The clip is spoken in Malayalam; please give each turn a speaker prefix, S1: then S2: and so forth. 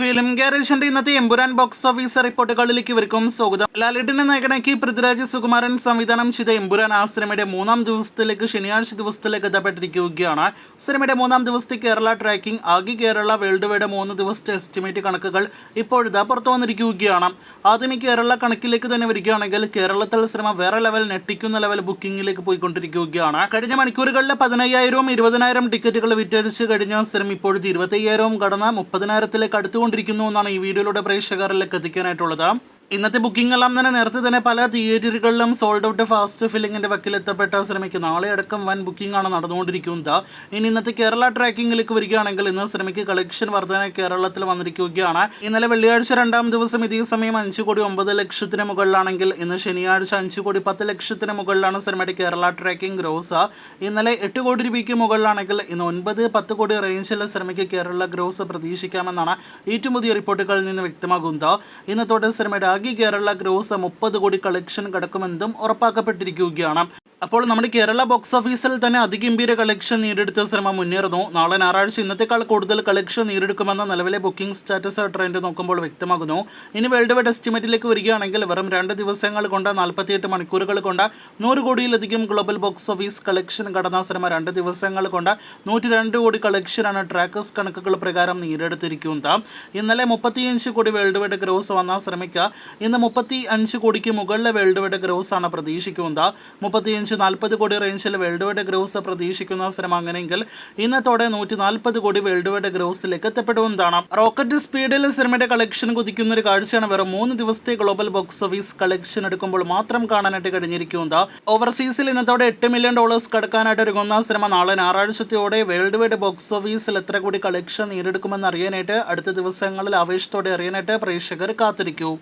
S1: ഫിലിം ഗാരേജിന്റെ ഇന്നത്തെ എമ്പുരാൻ ബോക്സ് ഓഫീസ് റിപ്പോർട്ടുകളിലേക്ക് ഇവർക്കും സ്വാഗതം. ലാലേട്ടനെ നായകനാക്കി പൃഥ്വിരാജ് സുകുമാരൻ സംവിധാനം ചെയ്ത എമ്പുരാൻ ആ സിനിമയുടെ മൂന്നാം ദിവസത്തിലേക്ക് ശനിയാഴ്ച ദിവസത്തിലേക്ക് എത്തപ്പെട്ടിരിക്കുകയാണ്. സിനിമയുടെ മൂന്നാം ദിവസത്തെ കേരള ട്രാക്കിംഗ്, ആകെ കേരള വേൾഡ് വൈഡ് 3 ദിവസത്തെ എസ്റ്റിമേറ്റ് കണക്കുകൾ ഇപ്പോഴിതാ പുറത്തു വന്നിരിക്കുകയാണ്. ആദ്യമേ കേരള കണക്കിലേക്ക് തന്നെ വരികയാണെങ്കിൽ കേരളത്തിൽ സിനിമ വേറെ ലെവൽ ഞെട്ടിക്കുന്ന ലെവൽ ബുക്കിംഗിലേക്ക് പോയിക്കൊണ്ടിരിക്കുകയാണ്. കഴിഞ്ഞ മണിക്കൂറുകളിൽ 15,000-ഉം 20,000 ടിക്കറ്റുകൾ വിറ്റഴിച്ച് കഴിഞ്ഞ സിനിമ ഇപ്പോഴത്തെ 25,000-ഉം കടന്ന് 30,000-ലേക്ക് അടുത്തുകൊണ്ടിരിക്കുന്നു എന്നാണ് ഈ വീഡിയോയിലൂടെ പ്രേക്ഷകരിലേക്ക് എത്തിക്കാനായിട്ടുള്ളത്. ഇന്നത്തെ ബുക്കിംഗ് എല്ലാം തന്നെ നേരത്തെ തന്നെ പല തിയേറ്ററുകളിലും സോൾഡ് ഔട്ട് ഫാസ്റ്റ് ഫില്ലിങ്ങിന്റെ വക്കിലെത്തപ്പെട്ട സിനിമയ്ക്ക് നാളെ അടക്കം വൻ ബുക്കിംഗ് ആണ് നടന്നുകൊണ്ടിരിക്കുന്നത്. ഇനി ഇന്നത്തെ കേരള ട്രാക്കിങ്ങിലേക്ക് വരികയാണെങ്കിൽ ഇന്ന് സിനിമയ്ക്ക് കളക്ഷൻ വർധന കേരളത്തിൽ വന്നിരിക്കുകയാണ്. ഇന്നലെ വെള്ളിയാഴ്ച രണ്ടാം ദിവസം ഇതേ സമയം 5,09,00,000 മുകളിലാണെങ്കിൽ ഇന്ന് ശനിയാഴ്ച 5,10,00,000 മുകളിലാണ് സിനിമയുടെ കേരള ട്രാക്കിംഗ് ഗ്രോസ്. ഇന്നലെ 8 കോടി രൂപയ്ക്ക് മുകളിലാണെങ്കിൽ ഇന്ന് 9-10 കോടി റേഞ്ചിലെ സിനിമയ്ക്ക് കേരള ഗ്രോസ് പ്രതീക്ഷിക്കാമെന്നാണ് ഏറ്റവും പുതിയ റിപ്പോർട്ടുകളിൽ നിന്ന് വ്യക്തമാകുന്നത്. ഇന്നത്തോടെ സിനിമയുടെ കേരള ഗ്രോസ് 30 കോടി കളക്ഷൻ കടക്കുമെന്നും ഉറപ്പാക്കപ്പെട്ടിരിക്കുകയാണ്. അപ്പോൾ നമ്മുടെ കേരള ബോക്സ് ഓഫീസിൽ തന്നെ അതിഗംഭീര കളക്ഷൻ നേടിയെടുത്ത സിനിമ മുന്നേറുന്നു. നാളെ ഞായറാഴ്ച ഇന്നത്തെക്കാൾ കൂടുതൽ കളക്ഷൻ നേടിയെടുക്കുമെന്ന നിലവിലെ ബുക്കിംഗ് സ്റ്റാറ്റസ് ട്രെൻഡ് നോക്കുമ്പോൾ വ്യക്തമാകുന്നു. ഇനി വേൾഡ് വൈഡ് എസ്റ്റിമേറ്റിലേക്ക് വരികയാണെങ്കിൽ വെറും 2 ദിവസങ്ങൾ കൊണ്ട് 48 മണിക്കൂറുകൾ കൊണ്ട് 100 കോടിയിലധികം ഗ്ലോബൽ ബോക്സ് ഓഫീസ് കളക്ഷൻ കടന്ന സിനിമ 2 ദിവസങ്ങൾ കൊണ്ട് 102 കോടി കളക്ഷനാണ് ട്രാക്കേഴ്സ് കണക്കുകൾ പ്രകാരം നേടിയെടുത്തിരിക്കുന്നത്. ഇന്നലെ 35 കോടി വേൾഡ് വൈഡ് ഗ്രോസ് വന്ന സിനിമയ്ക്ക് ഇന്ന് 35 കോടിക്ക് മുകളിലെ വേൾഡ് വൈഡ് ഗ്രോസ് ആണ് പ്രതീക്ഷിക്കുന്നത്. 35-40 കോടി റേഞ്ചിൽ വേൾഡ് വൈഡ് ഗ്രോസ് പ്രതീക്ഷിക്കുന്ന സിനിമ അങ്ങനെയെങ്കിൽ ഇന്നത്തോടെ 140 കോടി വേൾഡ് വൈഡ് ഗ്രോസിലേക്ക് എത്തപ്പെടുന്നതാണ്. റോക്കറ്റ് സ്പീഡിൽ സിനിമയുടെ കളക്ഷൻ കുതിക്കുന്ന ഒരു കാഴ്ചയാണ് വെറും 3 ദിവസത്തെ ഗ്ലോബൽ ബോക്സ് ഓഫീസ് കളക്ഷൻ എടുക്കുമ്പോൾ മാത്രം കാണാനായിട്ട് കഴിഞ്ഞിരിക്കുന്നത്. ഓവർസീസിൽ ഇന്നത്തോടെ $8 മില്യൺ കടക്കാനായിട്ട് ഒരുങ്ങുന്ന സിനിമ നാളെ ഞായറാഴ്ചയോടെ വേൾഡ് വൈഡ് ബോക്സ് ഓഫീസിൽ എത്ര കോടി കളക്ഷൻ നേടിയെടുക്കുമെന്ന് അറിയാനായിട്ട് അടുത്ത ദിവസങ്ങളിൽ ആവേശത്തോടെ അറിയാനായിട്ട് പ്രേക്ഷകർ കാത്തിരിക്കൂ.